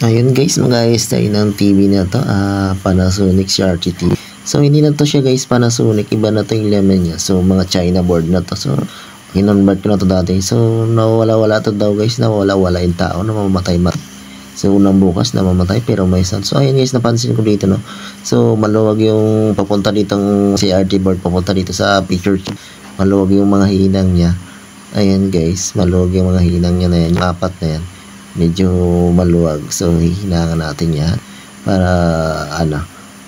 Ayun guys, mag-ayos tayo ng TV na to, Panasonic CRT TV. So hindi na to siya guys Panasonic, iba na to yung laman niya. So mga China board na to. So kinonvert ko na to dati. So nawala-wala to daw guys, nawala-wala yung tao, namamatay. So unang bukas namamatay pero may sound. So ayun guys, napansin ko dito no. So maluwag yung papunta ditong CRT board, papunta dito sa picture. Maluwag yung mga hinang niya. Ayan guys, maluwag yung mga hinang niya na yan, yung apat na yan. Medyo maluwag, so hihinangan natin yan para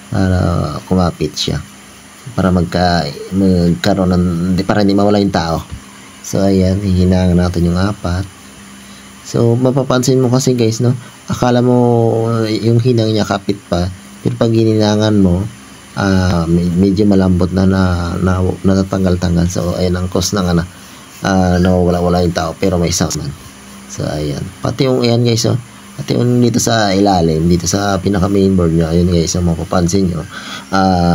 para kumapit siya, para magkaroon ng, para hindi mawala yung tao. So ayan, hihinangan natin yung apat. So mapapansin mo kasi guys no, akala mo yung hinang niya kapit pa, pero pag hininangan mo medyo malambot na natatanggal-tanggal. So ayan ang cause ng nawawala-wala yung tao pero may sound man. So ayan, pati yung ayan guys pati yung dito sa ilalim, dito sa pinaka mainboard niya, ayun guys, mapapansin nyo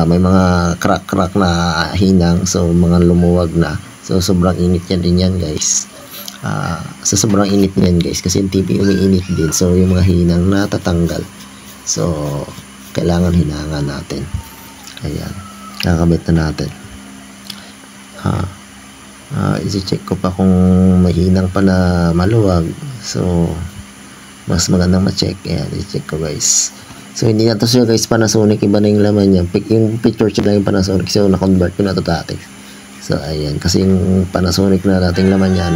may mga crack na hinang, so mga lumuwag na. So sobrang init yan din yan guys, so sobrang init niyan guys kasi yung TV umiinit din, so yung mga hinang natatanggal. So kailangan hinangan natin. Ayan, kakabit na natin. I-check ko pa kung may hinang pa na maluwag, so mas magandang ma-check. Ayan, i-check ko guys. So hindi na to siya guys Panasonic, iba na yung laman niya. Yung picture siya lang yung Panasonic, so na-convert ko na to dati. So ayan, kasi yung Panasonic na dating laman niya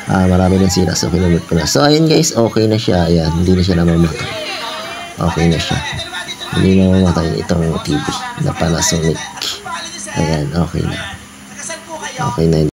marami ng sira, so kinonvert ko na. So ayan guys, okay na siya. Ayan, hindi na siya namamatay. Okay na siya, hindi na mamamatay itong TV na Panasonic. Ayan, okay na. Okay na.